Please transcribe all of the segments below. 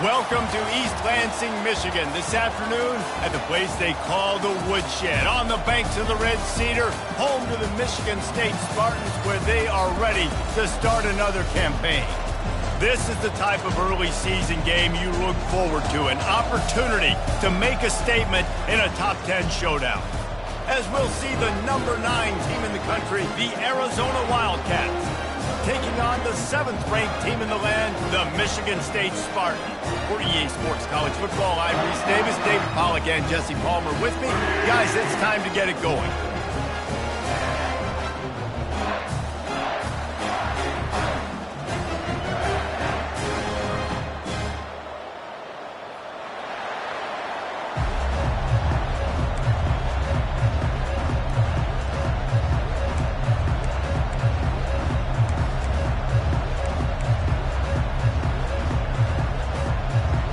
Welcome to East Lansing, Michigan. This afternoon at the place they call the Woodshed, on the banks of the Red Cedar, home to the Michigan State Spartans, where they are ready to start another campaign. This is the type of early season game you look forward to, an opportunity to make a statement in a top 10 showdown. As we'll see the number 9 team in the country, the Arizona Wildcats, taking on the 7th-ranked team in the land, the Michigan State Spartans. For EA Sports College Football, I'm Reese Davis, David Pollack, and Jesse Palmer with me. Guys, it's time to get it going.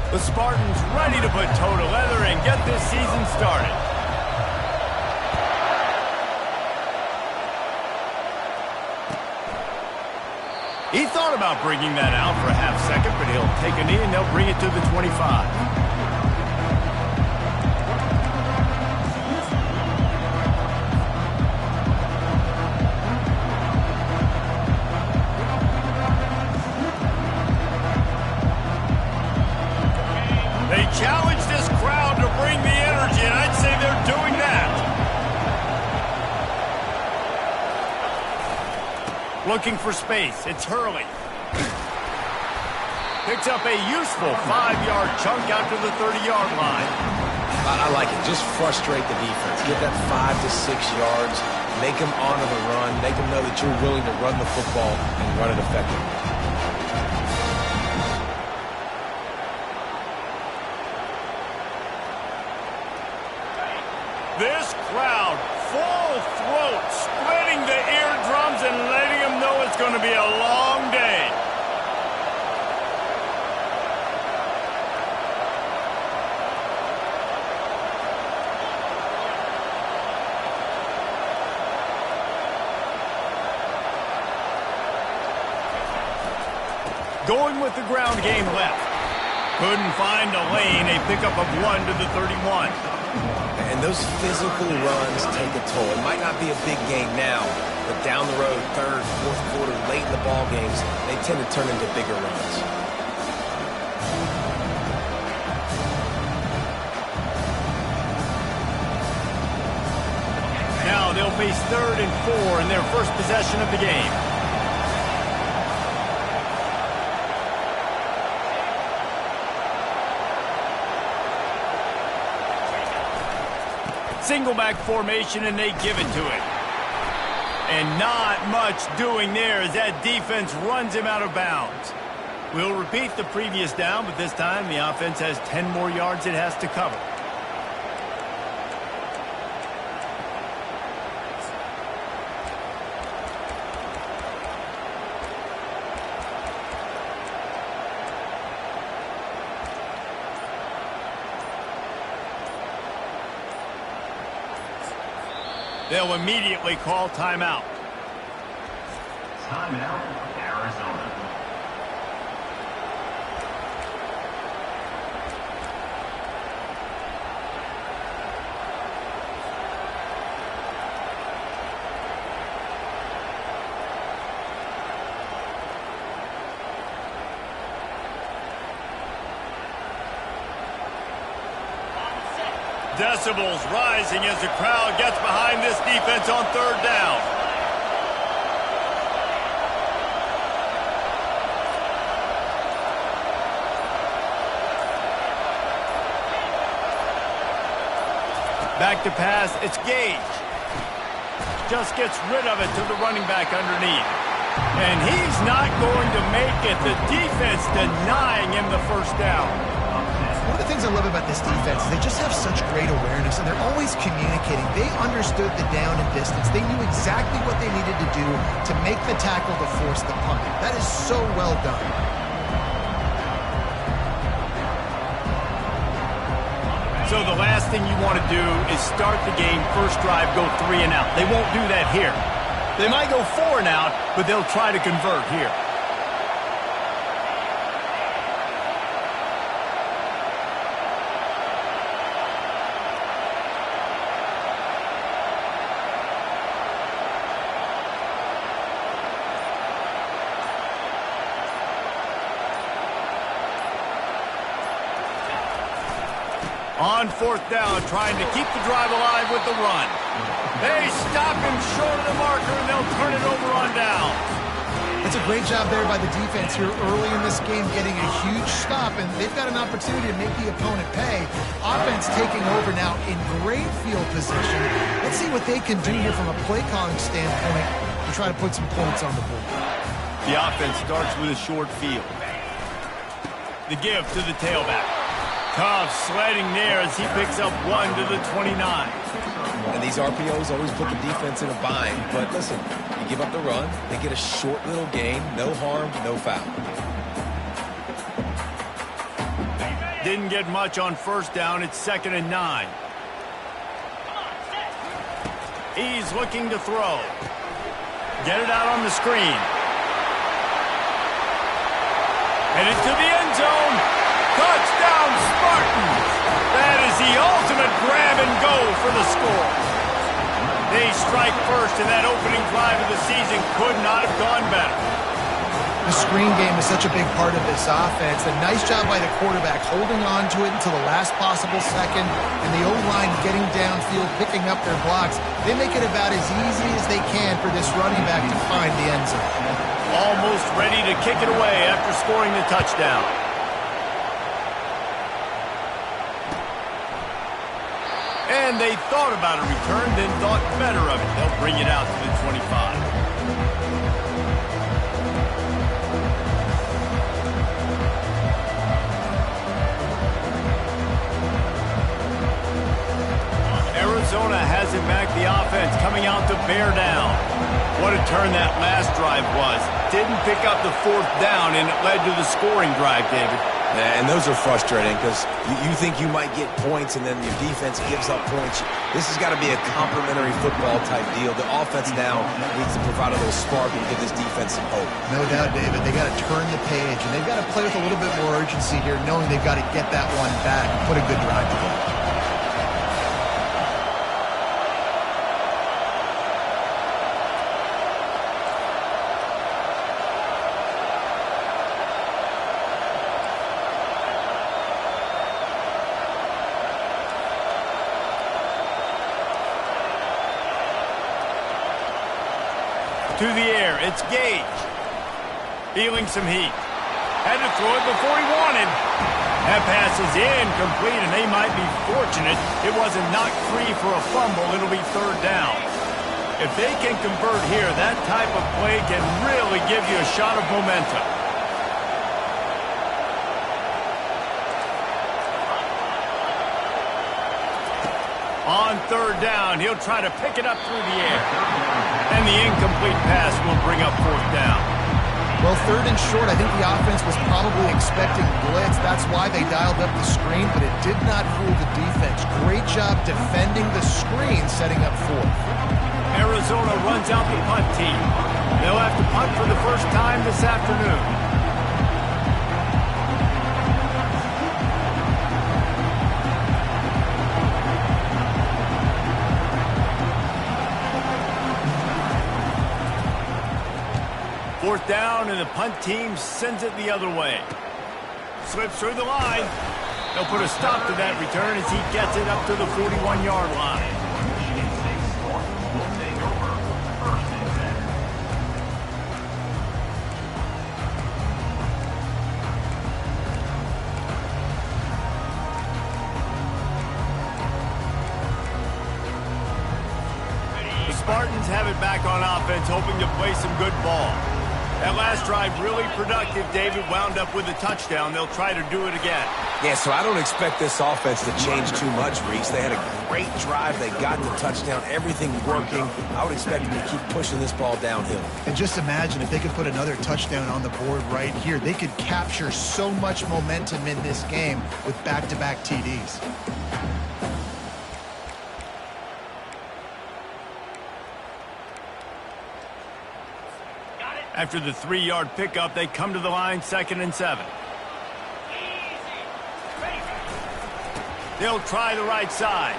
The Spartans ready to put toe to leather and get this season started. He thought about bringing that out for a half second, but he'll take a knee and they'll bring it to the 25. Challenge this crowd to bring the energy, and I'd say they're doing that. Looking for space. It's Hurley. Picks up a useful 5-yard chunk out to the 30-yard line. I like it. Just frustrate the defense. Get that 5 to 6 yards. Make them honor the run. Make them know that you're willing to run the football and run it effectively. This crowd, full throat, splitting the eardrums and letting them know it's going to be a long day. Going with the ground game left. Couldn't find a lane, a pickup of 1 to the 31. And those physical runs take a toll. It might not be a big game now, but down the road, third, fourth quarter, late in the ball games, they tend to turn into bigger runs. Now they'll face 3rd and 4 in their first possession of the game. Single back formation, and they give it to it. And not much doing there as that defense runs him out of bounds. We'll repeat the previous down, but this time the offense has 10 more yards it has to cover. They'll immediately call timeout. Timeout, Arizona. Decibels rising as the crowd gets behind this defense on 3rd down. Back to pass, it's Gage. Just gets rid of it to the running back underneath. And he's not going to make it. The defense denying him the first down. One of the things I love about this defense is they just have such great awareness, and they're always communicating. They understood the down and distance. They knew exactly what they needed to do to make the tackle to force the punt. That is so well done. So the last thing you want to do is start the game, first drive, go 3 and out. They won't do that here. They might go 4 and out, but they'll try to convert here. On fourth down, trying to keep the drive alive with the run. They stop him short of the marker, and they'll turn it over on down. It's a great job there by the defense here early in this game, getting a huge stop, and they've got an opportunity to make the opponent pay. Offense taking over now in great field position. Let's see what they can do here from a play calling standpoint to try to put some points on the board. The offense starts with a short field. The give to the tailback. Cobb sledding there as he picks up 1 to the 29. And these RPOs always put the defense in a bind. But listen, you give up the run, they get a short little gain, no harm, no foul. Didn't get much on first down. It's 2nd and 9. He's looking to throw. Get it out on the screen. Headed to the end zone. Touchdown, Spartans! That is the ultimate grab and go for the score. They strike first, and that opening drive of the season could not have gone better. The screen game is such a big part of this offense. A nice job by the quarterback holding on to it until the last possible second, and the O-line getting downfield, picking up their blocks. They make it about as easy as they can for this running back to find the end zone. Almost ready to kick it away after scoring the touchdown. And they thought about a return, then thought better of it. They'll bring it out to the 25. Arizona has it back, the offense coming out to bear down. What a turn that last drive was. Didn't pick up the fourth down, and it led to the scoring drive, David. Yeah, and those are frustrating because you think you might get points and then your defense gives up points. This has got to be a complementary football type deal. The offense now needs to provide a little spark and give this defense some hope. No doubt, David. They got to turn the page, and they've got to play with a little bit more urgency here, knowing they've got to get that one back and put a good drive together. To the air, it's Gage. Feeling some heat. Had to throw it before he wanted. That pass is incomplete, and they might be fortunate it wasn't knocked free for a fumble. It'll be 3rd down. If they can convert here, that type of play can really give you a shot of momentum. On 3rd down, he'll try to pick it up through the air. And the incomplete pass will bring up 4th down. Well, 3rd and short, I think the offense was probably expecting blitz. That's why they dialed up the screen, but it did not fool the defense. Great job defending the screen, setting up 4th. Arizona runs out the punt team. They'll have to punt for the first time this afternoon. Fourth down, and the punt team sends it the other way. Slips through the line. They'll put a stop to that return as he gets it up to the 41-yard line. The Spartans have it back on offense, hoping to play some good ball. That last drive really productive. David wound up with a touchdown. They'll try to do it again. Yeah, so I don't expect this offense to change too much, Reese. They had a great drive. They got the touchdown. Everything working. I would expect them to keep pushing this ball downhill. And just imagine if they could put another touchdown on the board right here. They could capture so much momentum in this game with back-to-back TDs. After the 3-yard pickup, they come to the line, 2nd and 7. They'll try the right side.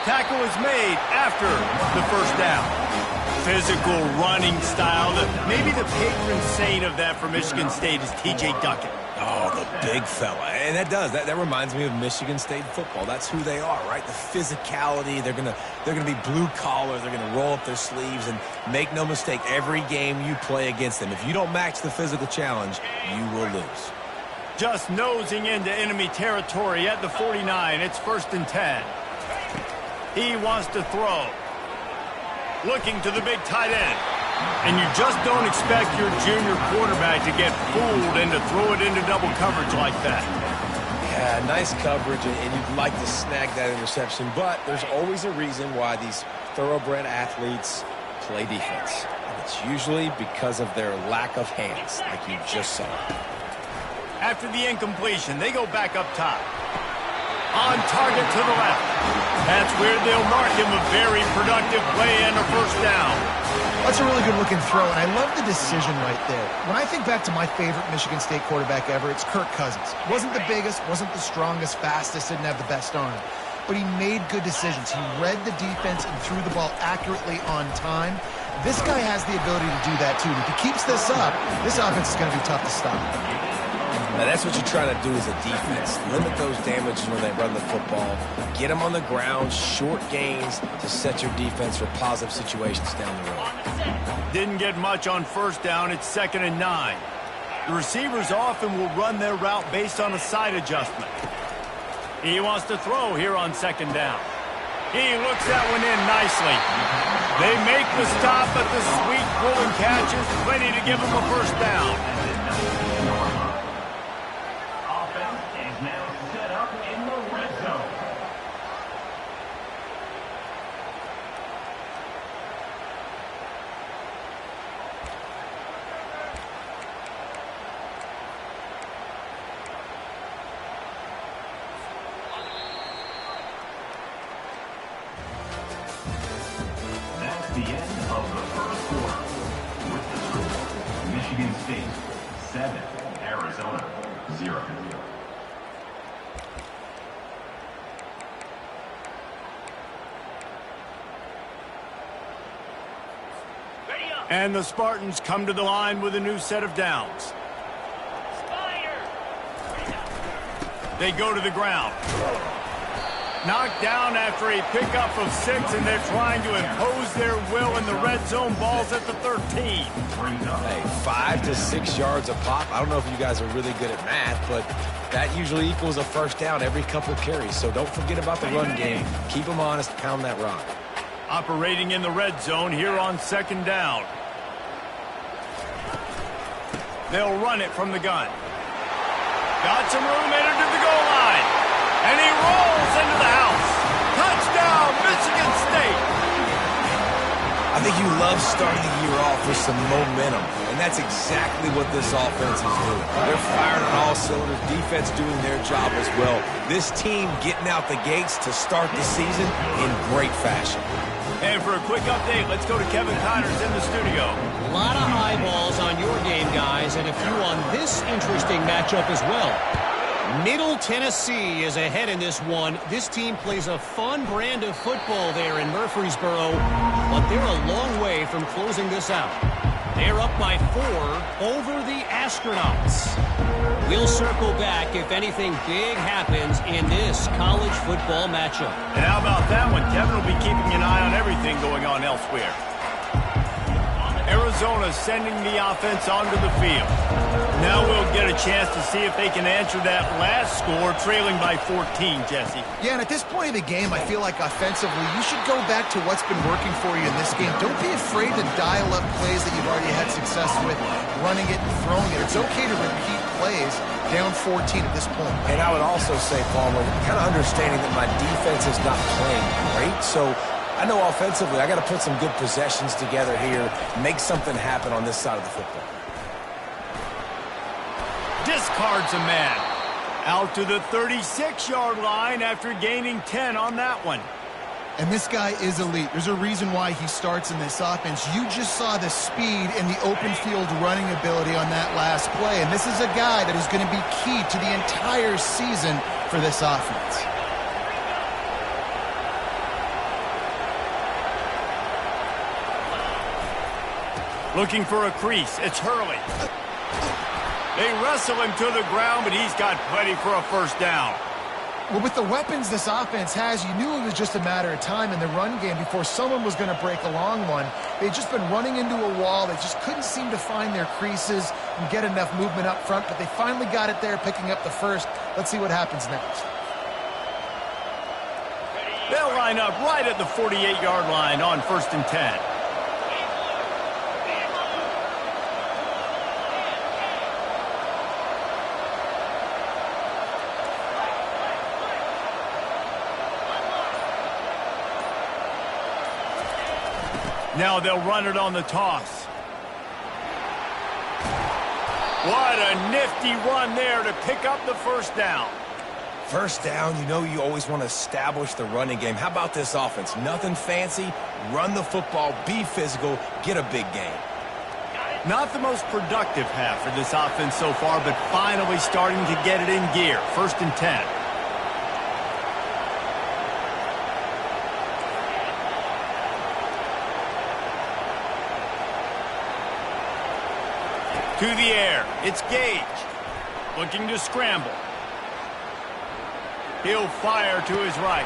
Tackle is made after the first down. physical running style. Maybe the patron saint of that for Michigan State is T.J. Duckett. Oh, the big fella. And that reminds me of Michigan State football. That's who they are, right? The physicality. They're gonna be blue collar. They're gonna roll up their sleeves, and make no mistake, every game you play against them, if you don't match the physical challenge, you will lose. Just nosing into enemy territory at the 49. It's 1st and 10. He wants to throw. Looking to the big tight end. And you just don't expect your junior quarterback to get fooled and to throw it into double coverage like that. Yeah, nice coverage, and you'd like to snag that interception, but there's always a reason why these thoroughbred athletes play defense. And it's usually because of their lack of hands, like you just saw. After the incompletion, they go back up top. On target to the left. That's where they'll mark him a very productive play and a 1st down. That's a really good-looking throw, and I love the decision right there. When I think back to my favorite Michigan State quarterback ever, it's Kirk Cousins. Wasn't the biggest, wasn't the strongest, fastest, didn't have the best arm. But he made good decisions. He read the defense and threw the ball accurately on time. This guy has the ability to do that, too. If he keeps this up, this offense is going to be tough to stop. Now, that's what you're trying to do as a defense. Limit those damages when they run the football. Get them on the ground, short gains to set your defense for positive situations down the road. Didn't get much on 1st down. It's 2nd and 9. The receivers often will run their route based on a side adjustment. He wants to throw here on 2nd down. He looks that one in nicely. They make the stop, but the sweet pulling catch is plenty to give him a 1st down. The end of the 1st quarter. With the score, Michigan State 7, Arizona 0. And the Spartans come to the line with a new set of downs. They go to the ground. Knocked down after a pickup of 6, and they're trying to impose their will in the red zone. Balls at the 13. Hey, 5 to 6 yards a pop. I don't know if you guys are really good at math, but that usually equals a 1st down every couple carries. So don't forget about the run game. Keep them honest, pound that rock. Operating in the red zone here on 2nd down. They'll run it from the gun. Got some room entered to the goal line. And he rolls into the house. Touchdown, Michigan State. I think you love starting the year off with some momentum, and that's exactly what this offense is doing. They're firing on all cylinders, defense doing their job as well. This team getting out the gates to start the season in great fashion. And for a quick update, let's go to Kevin Connors in the studio. A lot of eyeballs on your game, guys, and a few on this interesting matchup as well. Middle Tennessee is ahead in this one. This team plays a fun brand of football there in Murfreesboro, but they're a long way from closing this out. They're up by 4 over the Astronauts. We'll circle back if anything big happens in this college football matchup. And how about that one? Kevin will be keeping an eye on everything going on elsewhere. Arizona sending the offense onto the field. Now we'll get a chance to see if they can answer that last score, trailing by 14, Jesse. Yeah, and at this point of the game, I feel like offensively, you should go back to what's been working for you in this game. Don't be afraid to dial up plays that you've already had success with, running it and throwing it. It's okay to repeat plays down 14 at this point. And I would also say, Palmer, kind of understanding that my defense is not playing great, so I know offensively I got to put some good possessions together here, make something happen on this side of the football. Discards a man. Out to the 36-yard line after gaining 10 on that one. And this guy is elite. There's a reason why he starts in this offense. You just saw the speed and the open field running ability on that last play. And this is a guy that is going to be key to the entire season for this offense. Looking for a crease. It's Hurley. They wrestle him to the ground, but he's got plenty for a first down. Well, with the weapons this offense has, you knew it was just a matter of time in the run game before someone was going to break a long one. They'd just been running into a wall. They just couldn't seem to find their creases and get enough movement up front, but they finally got it there, picking up the first. Let's see what happens next. They'll line up right at the 48-yard line on 1st and 10. Now they'll run it on the toss. What a nifty run there to pick up the first down. First down, you know you always want to establish the running game. How about this offense? Nothing fancy. Run the football, be physical, get a big gain. Not the most productive half for this offense so far, but finally starting to get it in gear. 1st and 10. To the air, it's Gage. Looking to scramble. He'll fire to his right.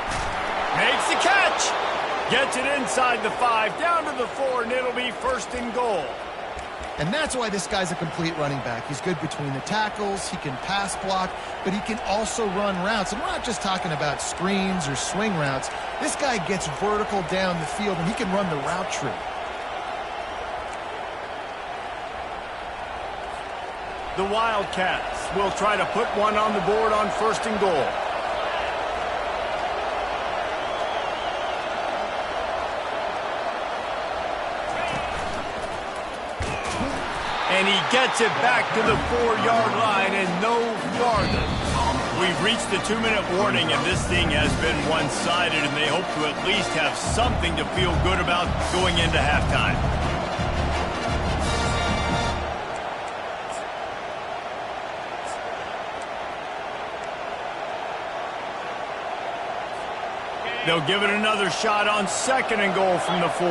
Makes the catch. Gets it inside the 5, down to the 4, and it'll be 1st and goal. And that's why this guy's a complete running back. He's good between the tackles, he can pass block, but he can also run routes. And we're not just talking about screens or swing routes. This guy gets vertical down the field, and he can run the route tree. The Wildcats will try to put one on the board on 1st and goal. And he gets it back to the 4-yard line and no farther. We've reached the 2-minute warning, and this thing has been one-sided, and they hope to at least have something to feel good about going into halftime. They'll give it another shot on 2nd and goal from the 4.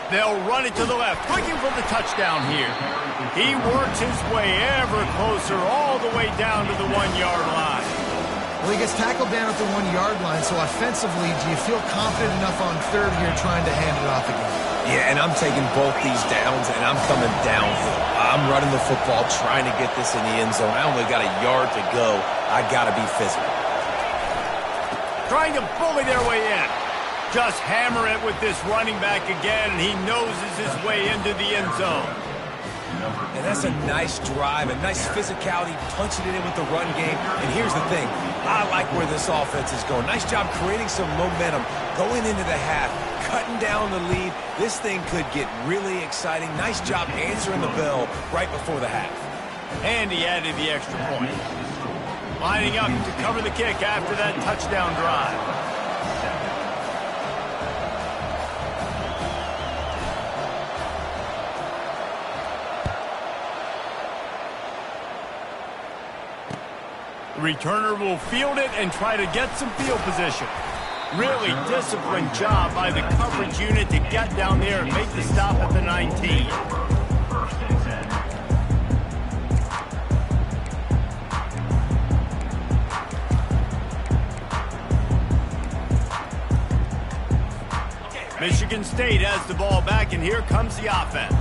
They'll run it to the left, looking for the touchdown here. He works his way ever closer, all the way down to the 1-yard line. Well, he gets tackled down at the 1-yard line, so offensively, do you feel confident enough on 3rd here trying to hand it off again? Yeah, and I'm taking both these downs, and I'm coming downhill. I'm running the football, trying to get this in the end zone. I only got a yard to go. I got to be physical. Trying to bully their way in. Just hammer it with this running back again, and he noses his way into the end zone. And that's a nice drive, a nice physicality, punching it in with the run game. And here's the thing, I like where this offense is going. Nice job creating some momentum, going into the half, cutting down the lead. This thing could get really exciting. Nice job answering the bell right before the half. And he added the extra point. Lining up to cover the kick after that touchdown drive. The returner will field it and try to get some field position. Really disciplined job by the coverage unit to get down there and make the stop at the 19. 1st and 10. Michigan State has the ball back, and here comes the offense.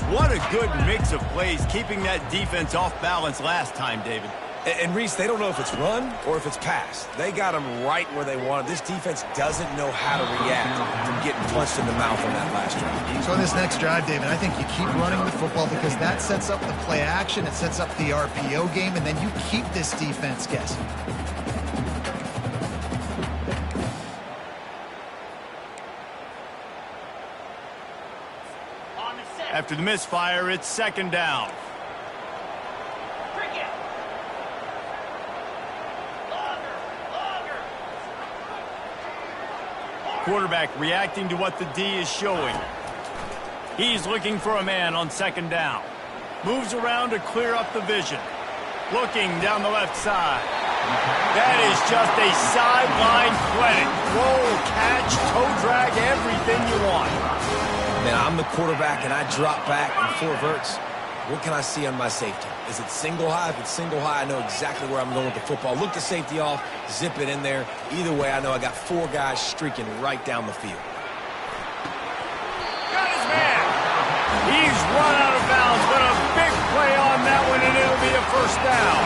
What a good mix of plays, keeping that defense off balance last time, David. And Reese, they don't know if it's run or if it's pass. They got them right where they want it. This defense doesn't know how to react from getting punched in the mouth on that last drive. So in this next drive, David, I think you keep running the football because that sets up the play action, it sets up the RPO game, and then you keep this defense guessing. After the misfire, it's 2nd down. Quarterback reacting to what the D is showing. He's looking for a man on 2nd down. Moves around to clear up the vision. Looking down the left side. That is just a sideline clinic. Roll, catch, toe drag, everything you want. Man, I'm the quarterback and I drop back in 4 verts. What can I see on my safety? Is it single high? If it's single high, I know exactly where I'm going with the football. Look the safety off, zip it in there. Either way, I know I got 4 guys streaking right down the field. Got his man. He's run out of bounds, but a big play on that one, and it'll be a first down.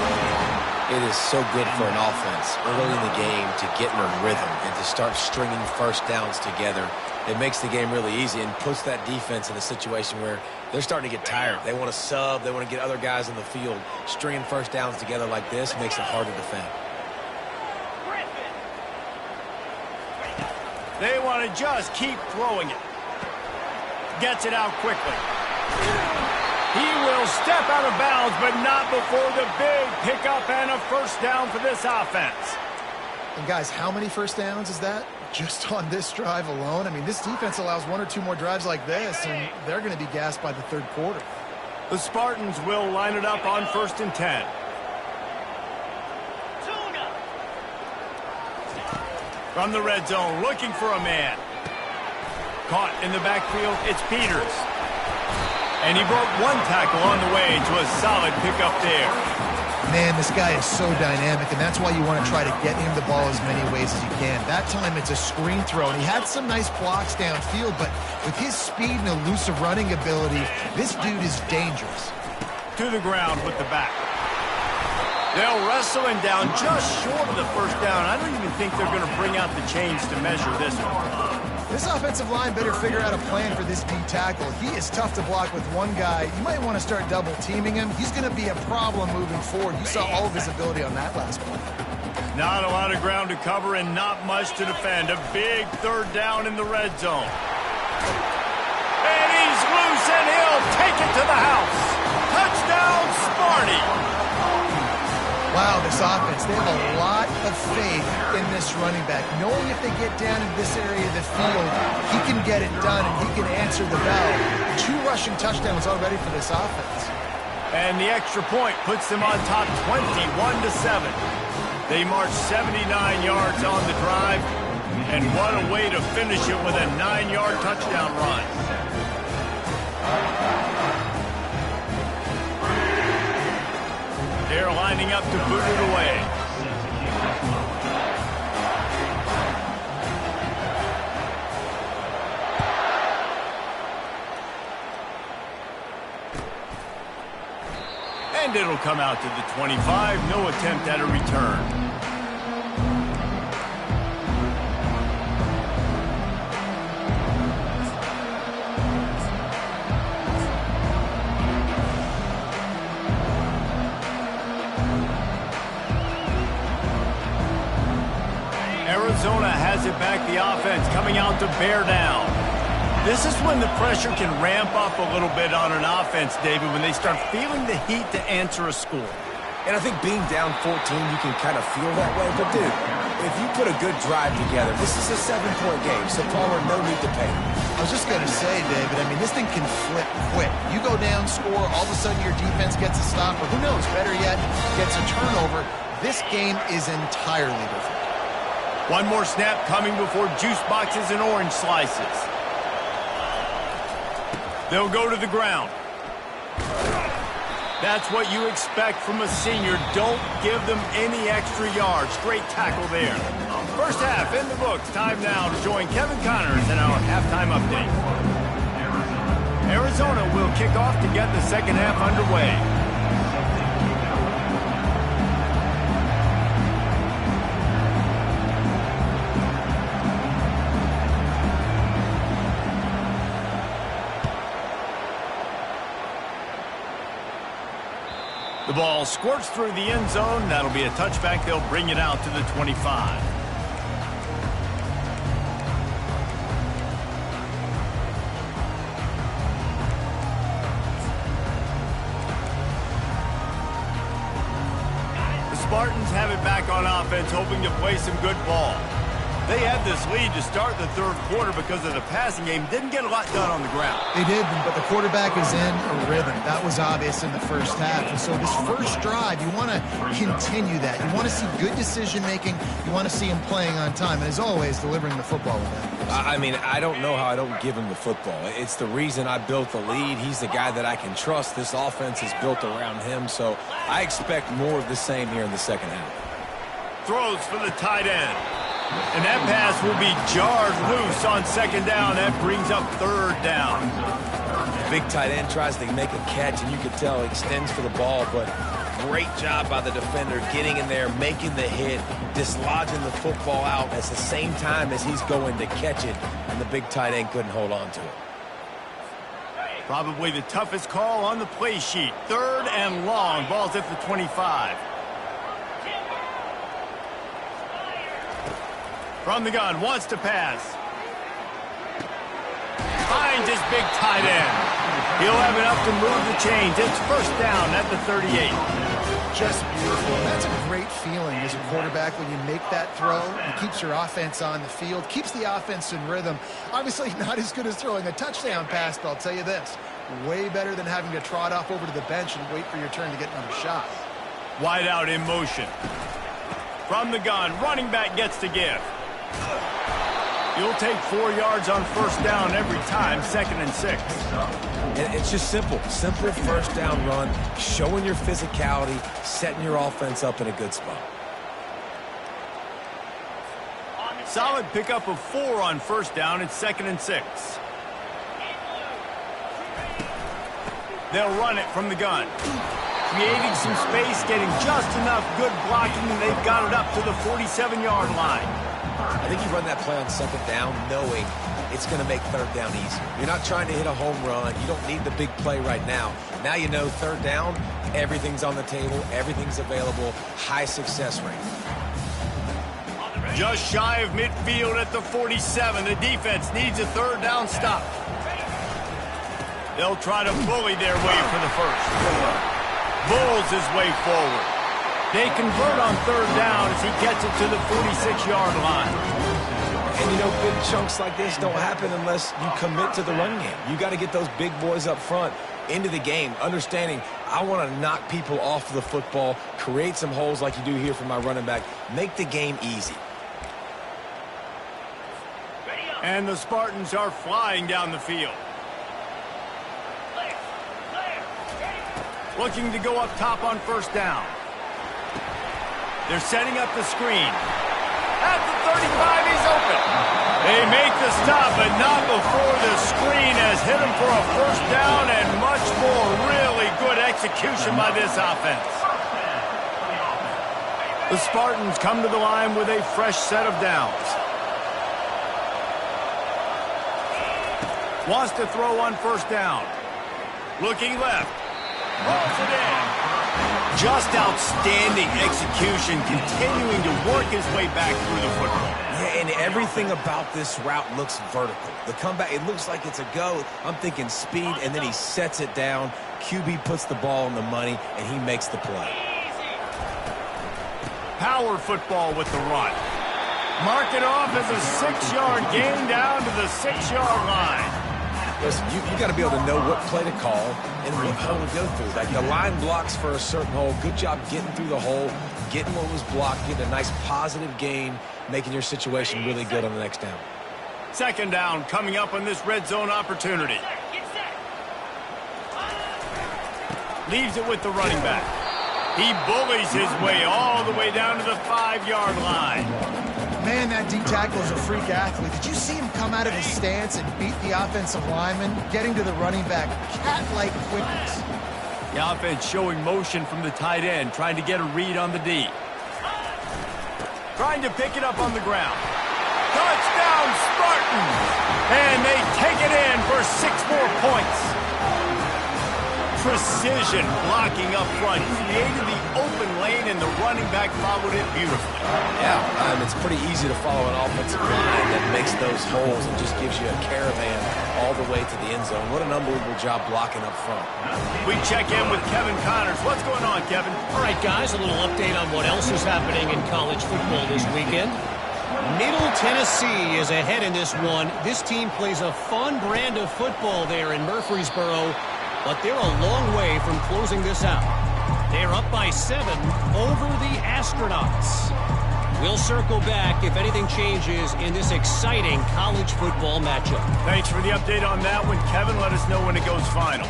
It is so good for an offense early in the game to get in a rhythm and to start stringing first downs together. It makes the game really easy and puts that defense in a situation where they're starting to get tired. They want to sub. They want to get other guys in the field. Stringing first downs together like this makes it hard to defend. They want to just keep throwing it. Gets it out quickly. He will step out of bounds, but not before the big pickup and a first down for this offense. And guys, how many first downs is that? Just on this drive alone? I mean, this defense allows 1 or 2 more drives like this, and they're going to be gassed by the 3rd quarter. The Spartans will line it up on 1st and 10. From the red zone, looking for a man. Caught in the backfield, it's Peters. And he broke 1 tackle on the way to a solid pickup there. Man, this guy is so dynamic, and that's why you want to try to get him the ball as many ways as you can. That time, it's a screen throw, and he had some nice blocks downfield, but with his speed and elusive running ability, this dude is dangerous. To the ground with the back. They'll wrestle him down just short of the first down. I don't even think they're going to bring out the chains to measure this one. This offensive line better figure out a plan for this D tackle. He is tough to block with one guy. You might want to start double teaming him. He's going to be a problem moving forward. You saw all of his ability on that last play. Not a lot of ground to cover and not much to defend. A big 3rd down in the red zone. And he's loose, and he'll take it to the house. Touchdown, Sparty. Wow, this offense, they have a lot of faith in this running back. Knowing if they get down in this area of the field, he can get it done and he can answer the bell. 2 rushing touchdowns already for this offense. And the extra point puts them on top 21-7. They march 79 yards on the drive, and what a way to finish it with a 9-yard touchdown run. They're lining up to boot it away. And it'll come out to the 25. No attempt at a return. Arizona has it back, the offense coming out to bear down. This is when the pressure can ramp up a little bit on an offense, David, when they start feeling the heat to answer a score. And I think being down 14, you can kind of feel that way. But, dude, if you put a good drive together, this is a 7-point game, so Palmer, no need to pay. I was just going to say, David, I mean, this thing can flip quick. You go down, score, all of a sudden your defense gets a stop, or who knows, better yet, gets a turnover. This game is entirely different. One more snap coming before juice boxes and orange slices. They'll go to the ground. That's what you expect from a senior. Don't give them any extra yards. Great tackle there. First half in the books. Time now to join Kevin Connors in our halftime update. Arizona will kick off to get the second half underway. The ball squirts through the end zone. That'll be a touchback. They'll bring it out to the 25. The Spartans have it back on offense, hoping to play some good ball. They had this lead to start the third quarter because of the passing game. Didn't get a lot done on the ground. They did, but the quarterback is in a rhythm. That was obvious in the first half. And so this first drive, you want to continue that. You want to see good decision-making. You want to see him playing on time. And as always, delivering the football with that. I mean, I don't know how I don't give him the football. It's the reason I built the lead. He's the guy that I can trust. This offense is built around him. So I expect more of the same here in the second half. Throws for the tight end. And that pass will be jarred loose on second down. That brings up third down. Big tight end tries to make a catch, and you can tell he extends for the ball, but great job by the defender getting in there, making the hit, dislodging the football out at the same time as he's going to catch it, and the big tight end couldn't hold on to it. Probably the toughest call on the play sheet. Third and long. Ball's at the 25. From the gun, wants to pass. Finds his big tight end. He'll have enough to move the chains. It's first down at the 38. Just beautiful. And that's a great feeling as a quarterback when you make that throw. It keeps your offense on the field, keeps the offense in rhythm. Obviously not as good as throwing a touchdown pass, but I'll tell you this, way better than having to trot off over to the bench and wait for your turn to get another shot. Wide out in motion. From the gun, running back gets to give. You'll take 4 yards on first down every time, 2nd and 6. And it's just simple first down run, showing your physicality, setting your offense up in a good spot. Solid pickup of 4 on first down. It's 2nd and 6. They'll run it from the gun. Creating some space, getting just enough good blocking, and they've got it up to the 47-yard line. I think you run that play on second down knowing it's going to make third down easy. You're not trying to hit a home run. You don't need the big play right now. Now you know third down, everything's on the table, everything's available, high success rate. Just shy of midfield at the 47. The defense needs a third down stop. They'll try to bully their way for the first. Bulls his way forward. They convert on third down as he gets it to the 46-yard line. And, you know, big chunks like this don't happen unless you commit to the run game. You got to get those big boys up front into the game, understanding I want to knock people off the football, create some holes like you do here for my running back, make the game easy. And the Spartans are flying down the field. Looking to go up top on first down. They're setting up the screen. At the 35, he's open. They make the stop, but not before the screen has hit him for a first down and much more. Really good execution by this offense. The Spartans come to the line with a fresh set of downs. Wants to throw on first down. Looking left. Rolls it in. Just outstanding execution, continuing to work his way back through the football. Yeah, and everything about this route looks vertical. The comeback, it looks like it's a go. I'm thinking speed, and then he sets it down. QB puts the ball on the money, and he makes the play. Power football with the run. Mark it off as a 6-yard gain down to the 6-yard line. Listen, you got to be able to know what play to call and what hole to go through. Like the line blocks for a certain hole. Good job getting through the hole, getting what was blocked, getting a nice positive gain, making your situation really good on the next down. Second down coming up on this red zone opportunity. Leaves it with the running back. He bullies his way all the way down to the 5-yard line. Man, that D tackle is a freak athlete. Did you see him come out of his stance and beat the offensive lineman, getting to the running back? Cat-like quickness. The offense showing motion from the tight end, trying to get a read on the D. Trying to pick it up on the ground. Touchdown, Spartans! And they take it in for 6 more points. Precision blocking up front, created the open lane, and the running back followed it beautifully. Yeah, it's pretty easy to follow an offensive line that makes those holes and just gives you a caravan all the way to the end zone. What an unbelievable job blocking up front. We check in with Kevin Connors. What's going on, Kevin? All right, guys, a little update on what else is happening in college football this weekend. Middle Tennessee is ahead in this one. This team plays a fun brand of football there in Murfreesboro, but they're a long way from closing this out. They're up by 7 over the Astronauts. We'll circle back if anything changes in this exciting college football matchup. Thanks for the update on that one, Kevin. Let us know when it goes final.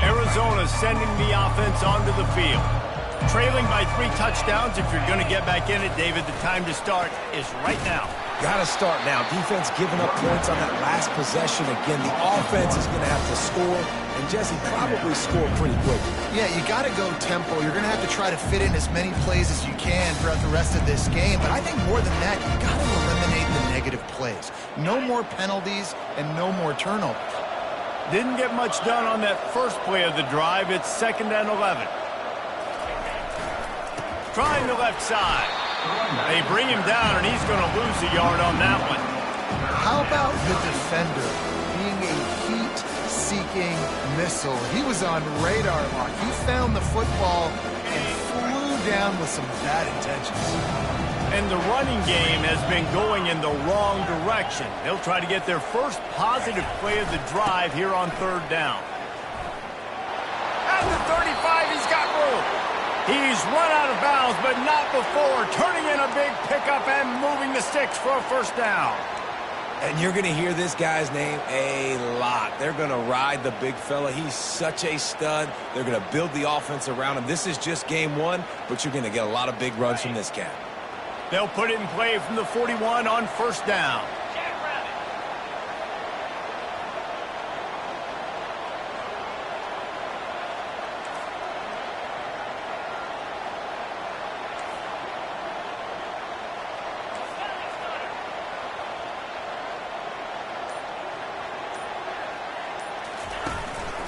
Arizona sending the offense onto the field. Trailing by 3 touchdowns. If you're going to get back in it, David, the time to start is right now. Got to start now. Defense giving up points on that last possession. Again, the offense is going to have to score, and Jesse probably score pretty quickly. Yeah, you got to go tempo. You're going to have to try to fit in as many plays as you can throughout the rest of this game. But I think more than that, you got to eliminate the negative plays. No more penalties and no more turnovers. Didn't get much done on that first play of the drive. It's 2nd and 11. Trying the left side. They bring him down, and he's going to lose a yard on that one. How about the defender being a heat-seeking missile? He was on radar lock. He found the football and flew down with some bad intentions. And the running game has been going in the wrong direction. They'll try to get their first positive play of the drive here on 3rd down. At the 35, he's got room. He's run out of bounds, but not before turning in a big pickup and moving the sticks for a 1st down. And you're going to hear this guy's name a lot. They're going to ride the big fella. He's such a stud. They're going to build the offense around him. This is just game 1, but you're going to get a lot of big runs from this cat. They'll put it in play from the 41 on 1st down.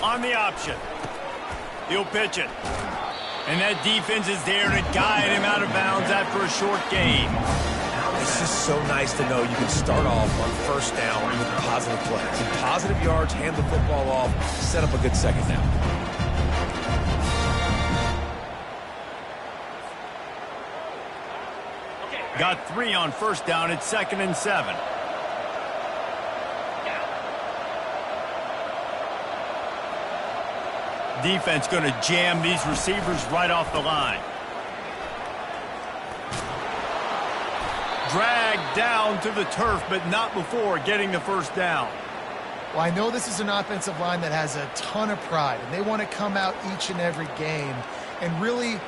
On the option. He'll pitch it. And that defense is there to guide him out of bounds after a short gain. It's just so nice to know you can start off on 1st down with positive plays. And positive yards, hand the football off, set up a good 2nd down. Got 3 on 1st down. It's 2nd and 7. Defense going to jam these receivers right off the line. Dragged down to the turf, but not before getting the 1st down. Well, I know this is an offensive line that has a ton of pride, and they want to come out each and every game and really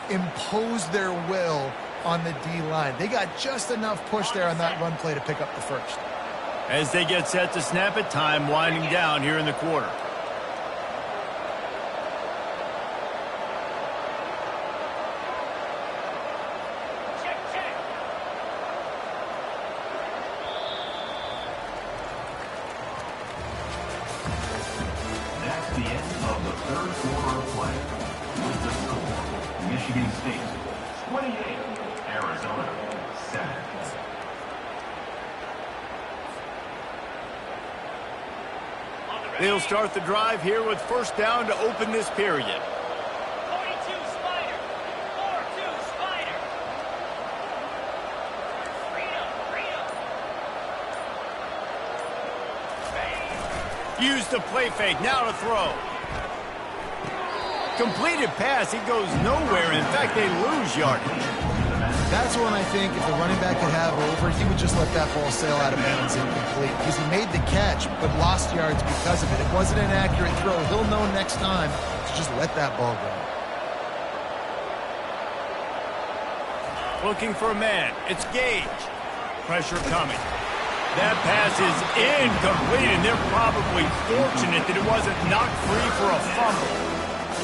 impose their will on the D-line. They got just enough push there on that run play to pick up the 1st. As they get set to snap it, time winding down here in the quarter. That's the end of the 3rd quarter of play. With the score, Michigan State 28, Arizona 7. They'll start the drive here with 1st down to open this period. 42 Spider. 4-2 Spider. Freedom. Use the play fake. Now to throw. Completed pass. He goes nowhere. In fact, they lose yardage. That's one I think if the running back could have over, he would just let that ball sail out of bounds incomplete because he made the catch but lost yards because of it. It wasn't an accurate throw. He'll know next time to just let that ball go. Looking for a man. It's Gage. Pressure coming. That pass is incomplete, and they're probably fortunate that it wasn't knocked free for a fumble.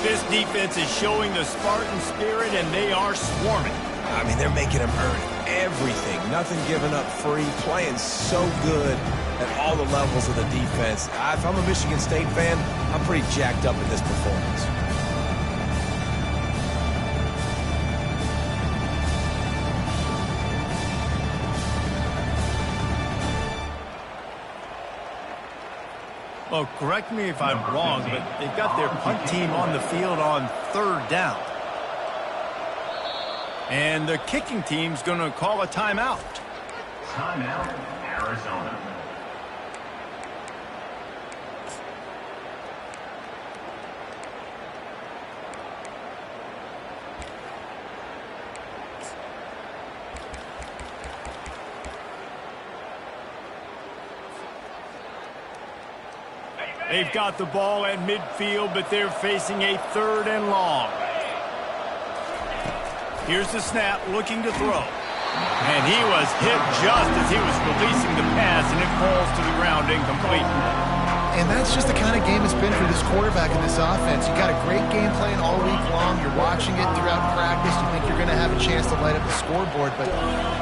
This defense is showing the Spartan spirit, and they are swarming. I mean, they're making him earn everything. Nothing given up free. Playing so good at all the levels of the defense. If I'm a Michigan State fan, I'm pretty jacked up in this performance. Well, correct me if I'm wrong, but they've got their punt team on the field on 3rd down. And the kicking team's going to call a timeout. Timeout, Arizona. They've got the ball at midfield, but they're facing a 3rd and long. Here's the snap, looking to throw. And he was hit just as he was releasing the pass, and it falls to the ground incomplete. And that's just the kind of game it's been for this quarterback in this offense. You got a great game plan all week long. You're watching it throughout practice. You think you're going to have a chance to light up the scoreboard, but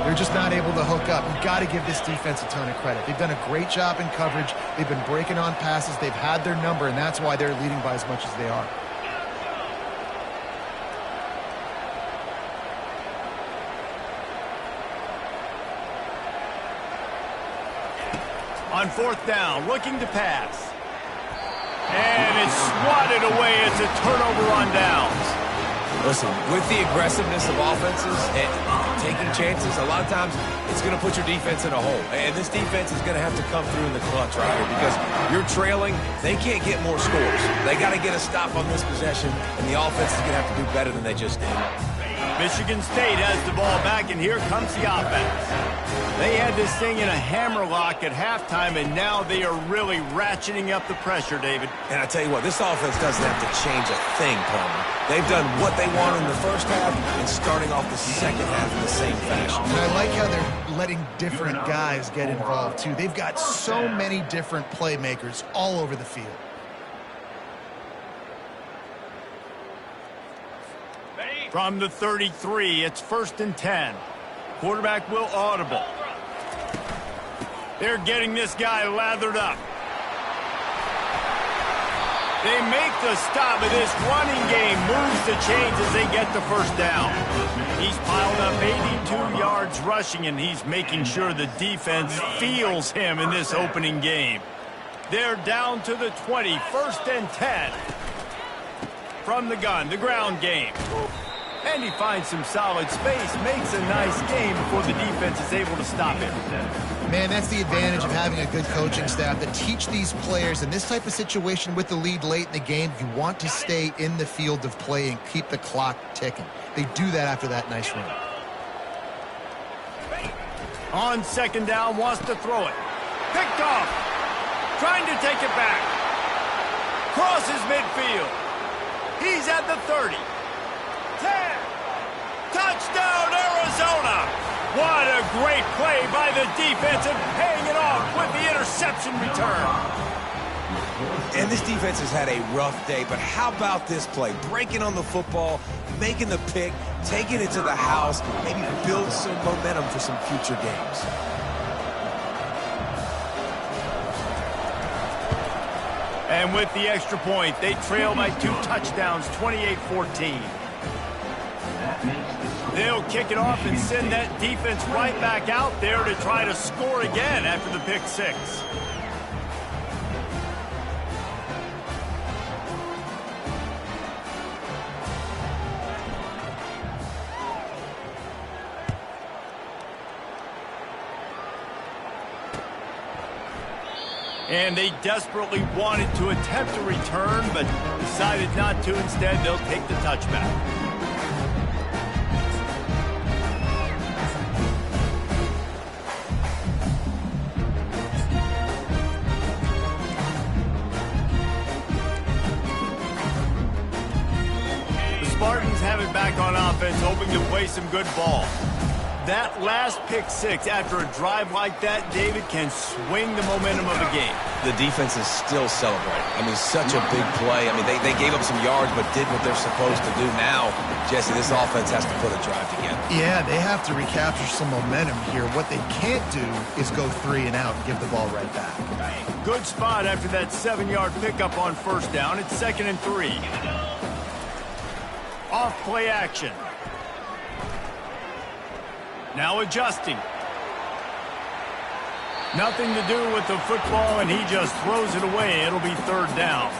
they're just not able to hook up. You've got to give this defense a ton of credit. They've done a great job in coverage. They've been breaking on passes. They've had their number, and that's why they're leading by as much as they are. On 4th down, looking to pass. And it's swatted away. It's a turnover on downs. Listen, with the aggressiveness of offenses and taking chances, a lot of times it's going to put your defense in a hole. And this defense is going to have to come through in the clutch right here because you're trailing. They can't get more scores. They got to get a stop on this possession, and the offense is going to have to do better than they just did. Michigan State has the ball back, and here comes the offense. They had this thing in a hammerlock at halftime, and now they are really ratcheting up the pressure, David. And I tell you what, this offense doesn't have to change a thing, Palmer. They've done what they want in the first half and starting off the second half in the same fashion. And I like how they're letting different guys get involved, too. They've got so many different playmakers all over the field. From the 33, it's 1st and 10. Quarterback will audible. They're getting this guy lathered up. They make the stop, but this running game moves the chains as they get the 1st down. He's piled up 82 yards rushing, and he's making sure the defense feels him in this opening game. They're down to the 20, 1st and 10. From the gun, the ground game. And he finds some solid space, makes a nice game before the defense is able to stop him. Man, that's the advantage of having a good coaching staff that teach these players in this type of situation with the lead late in the game. You want to stay in the field of play and keep the clock ticking. They do that after that nice run. On 2nd down, wants to throw it. Picked off. Trying to take it back. Crosses midfield. He's at the 30. 10. Touchdown, Arizona. What a great play by the defense and paying it off with the interception return. And this defense has had a rough day, but how about this play? Breaking on the football, making the pick, taking it to the house, maybe build some momentum for some future games. And with the extra point, they trail by 2 touchdowns, 28-14. They'll kick it off and send that defense right back out there to try to score again after the pick 6. And they desperately wanted to attempt a return, but decided not to. Instead, they'll take the touchback. Spartans have it back on offense, hoping to play some good ball. That last pick 6 after a drive like that, David, can swing the momentum of a game. The defense is still celebrating. I mean, such a big play. I mean, they gave up some yards but did what they're supposed to do. Now, Jesse, this offense has to put a drive together. Yeah, they have to recapture some momentum here. What they can't do is go 3 and out and give the ball right back. Good spot after that 7-yard pickup on 1st down. It's 2nd and 3. Off play action. Now adjusting. Nothing to do with the football, and he just throws it away. It'll be 3rd down.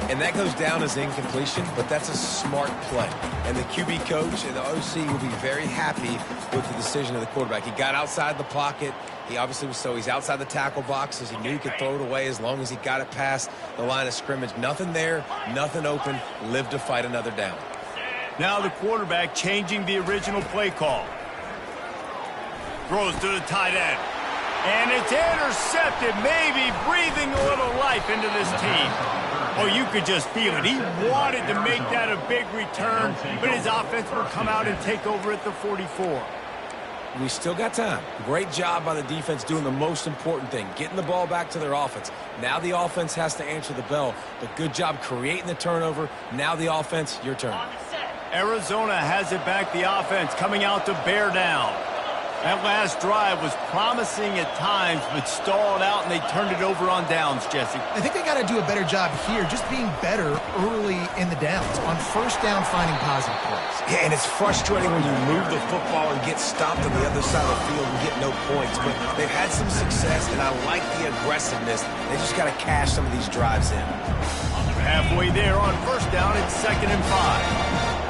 And that goes down as incompletion, but that's a smart play. And the QB coach and the OC will be very happy with the decision of the quarterback. He got outside the pocket. He obviously was he's outside the tackle boxes. He knew he could throw it away as long as he got it past the line of scrimmage. Nothing there, nothing open. Live to fight another down. Now the quarterback changing the original play call. Throws to the tight end. And it's intercepted, maybe breathing a little life into this team. Oh, you could just feel it. He wanted to make that a big return, but his offense will come out and take over at the 44. We still got time. Great job by the defense doing the most important thing, getting the ball back to their offense. Now the offense has to answer the bell, but good job creating the turnover. Now the offense, your turn. Arizona has it back, the offense coming out to bear down. That last drive was promising at times, but stalled out, and they turned it over on downs, Jesse. I think they got to do a better job here, just being better early in the downs. On first down, finding positive plays. Yeah, and it's frustrating when you move the football and get stopped on the other side of the field and get no points. But they've had some success, and I like the aggressiveness. They just got to cash some of these drives in. Halfway there on first down, it's 2nd and 5.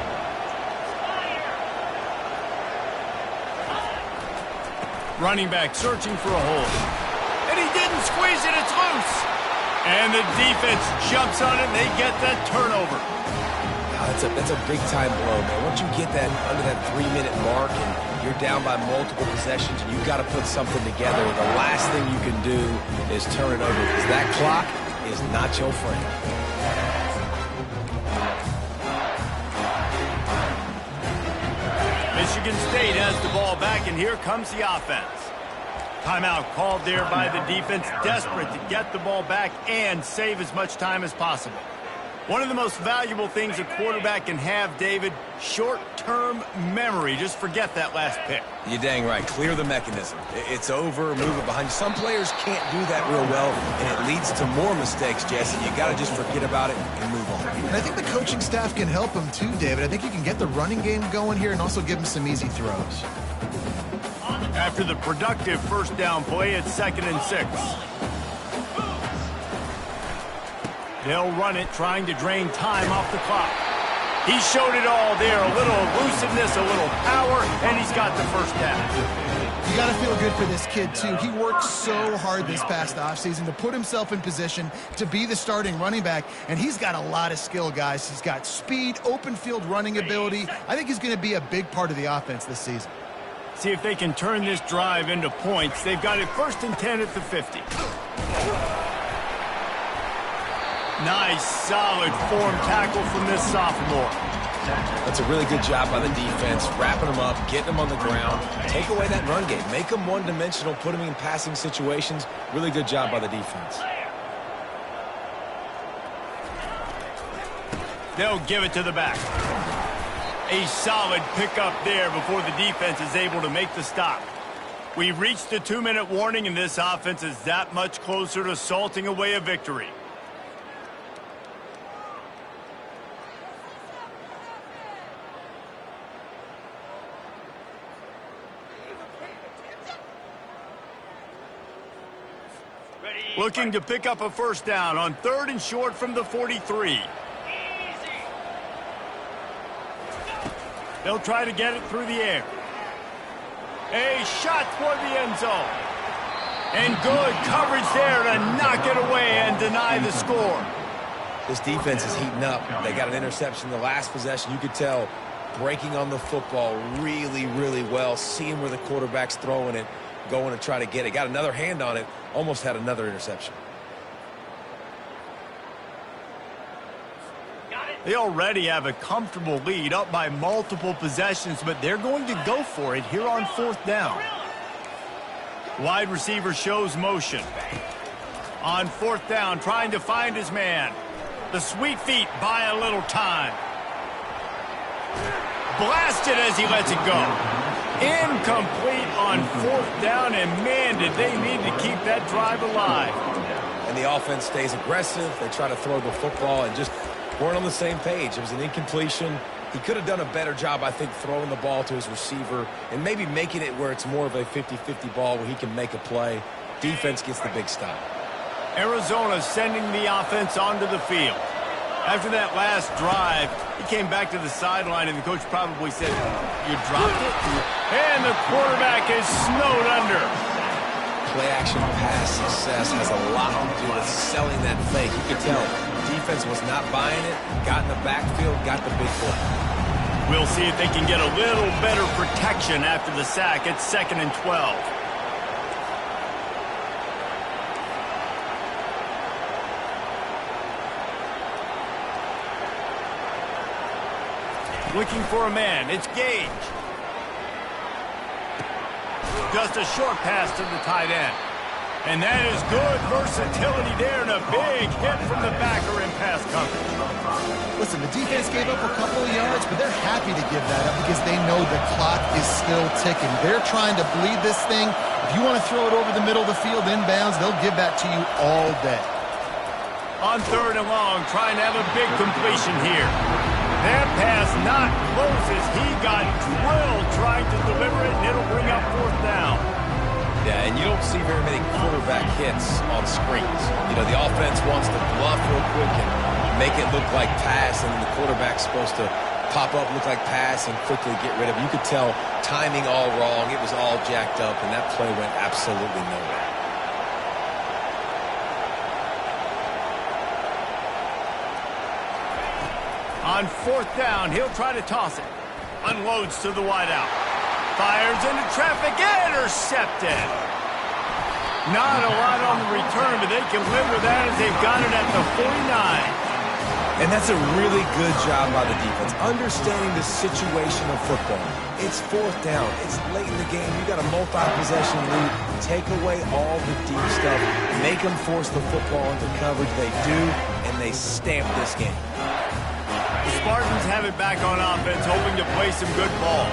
Running back searching for a hole. And he didn't squeeze it, it's loose. And the defense jumps on it, and they get that turnover. Wow, that's a big-time blow, man. Once you get that under that 3-minute mark and you're down by multiple possessions, you've got to put something together. The last thing you can do is turn it over because that clock is not your friend. Michigan State has the ball back, and here comes the offense. Timeout called there by the defense, desperate to get the ball back and save as much time as possible. One of the most valuable things a quarterback can have, David, short-term memory. Just forget that last pick. You're dang right. Clear the mechanism. It's over, move it behind you. Some players can't do that real well, and it leads to more mistakes, Jesse. You got to just forget about it and move on. And I think the coaching staff can help him too, David. I think you can get the running game going here and also give him some easy throws. After the productive first down play, it's 2nd and 6. They'll run it, trying to drain time off the clock. He showed it all there, a little elusiveness, a little power, and he's got the first down. You got to feel good for this kid, too. He worked so hard this past offseason to put himself in position to be the starting running back, and he's got a lot of skill, guys. He's got speed, open field running ability. I think he's going to be a big part of the offense this season. See if they can turn this drive into points. They've got it 1st and 10 at the 50. Nice, solid form tackle from this sophomore. That's a really good job by the defense, wrapping them up, getting them on the ground. Take away that run game. Make them one-dimensional, put them in passing situations. Really good job by the defense. They'll give it to the back. A solid pickup there before the defense is able to make the stop. We've reached the 2-minute warning, and this offense is that much closer to salting away a victory. Looking to pick up a first down on 3rd and short from the 43. They'll try to get it through the air. A shot for the end zone. And good coverage there to knock it away and deny the score. This defense is heating up. They got an interception the last possession. You could tell breaking on the football really, really well, seeing where the quarterback's throwing it, going to try to get it. Got another hand on it, almost had another interception. They already have a comfortable lead, up by multiple possessions, but they're going to go for it here on 4th down. Wide receiver shows motion. On 4th down, trying to find his man. The sweet feet buy a little time. Blasted as he lets it go. Incomplete on 4th down, and man, did they need to keep that drive alive. And the offense stays aggressive. They try to throw the football and just weren't on the same page. It was an incompletion. He could have done a better job, I think, throwing the ball to his receiver and maybe making it where it's more of a 50-50 ball where he can make a play. Defense gets the big stop. Arizona sending the offense onto the field. After that last drive, he came back to the sideline, and the coach probably said, "You dropped it?" And the quarterback is snowed under. Play-action pass success has a lot to do with selling that fake. You could tell defense was not buying it, got in the backfield, got the big play. We'll see if they can get a little better protection after the sack. It's 2nd and 12. Looking for a man. It's Gage. Just a short pass to the tight end. And that is good versatility there, and a big hit from the backer in pass coverage. Listen, the defense gave up a couple of yards, but they're happy to give that up because they know the clock is still ticking. They're trying to bleed this thing. If you want to throw it over the middle of the field inbounds, they'll give that to you all day. On 3rd and long, trying to have a big completion here. That pass not close as he got drilled trying to deliver it, and it'll bring up 4th down. Yeah, and you don't see very many quarterback hits on screens. You know, the offense wants to bluff real quick and make it look like pass, and then the quarterback's supposed to pop up, look like pass, and quickly get rid of it. You could tell timing all wrong. It was all jacked up, and that play went absolutely nowhere. On 4th down, he'll try to toss it. Unloads to the wideout. Fires into traffic, intercepted. Not a lot on the return, but they can live with that as they've got it at the 49. And that's a really good job by the defense, understanding the situation of football. It's 4th down. It's late in the game. You got a multi-possession lead. Take away all the deep stuff. Make them force the football into coverage. They do, and they stamp this game. The Spartans have it back on offense, hoping to play some good ball.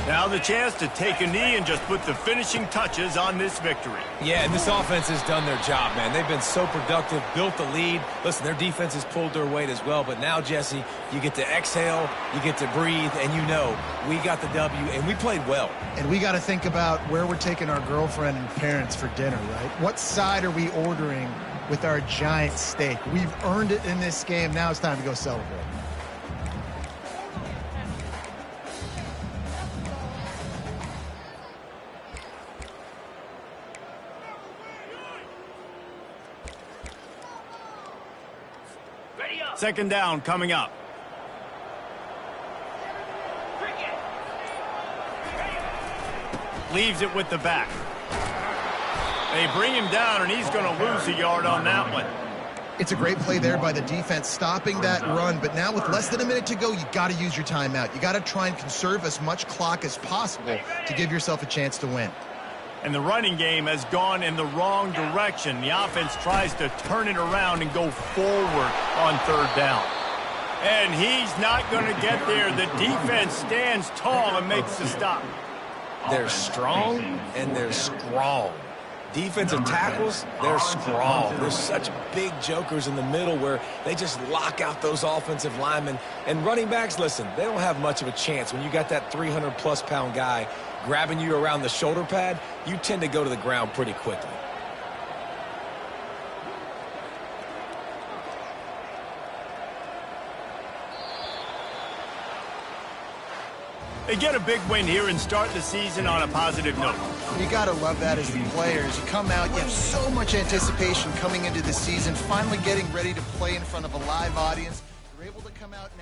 Now the chance to take a knee and just put the finishing touches on this victory. Yeah, and this offense has done their job, man. They've been so productive, built the lead. Listen, their defense has pulled their weight as well. But now, Jesse, you get to exhale, you get to breathe, and you know we got the W, and we played well. And we got to think about where we're taking our girlfriend and parents for dinner, right? What side are we ordering with our giant steak? We've earned it in this game. Now it's time to go celebrate. Ready up. 2nd down coming up. Cricket. Leaves it with the back. They bring him down, and he's going to lose a yard on that one. It's a great play there by the defense, stopping that run. But now with less than a minute to go, you got to use your timeout. You got to try and conserve as much clock as possible to give yourself a chance to win. And the running game has gone in the wrong direction. The offense tries to turn it around and go forward on 3rd down. And he's not going to get there. The defense stands tall and makes the stop. They're strong, and they're strong. Defensive tackles, they're strong. There's such big jokers in the middle where they just lock out those offensive linemen. And running backs, listen, they don't have much of a chance. When you got that 300-plus pound guy grabbing you around the shoulder pad, you tend to go to the ground pretty quickly. They get a big win here and start the season on a positive note. You got to love that as the players. You come out, you have so much anticipation coming into the season, finally getting ready to play in front of a live audience. You're able to come out next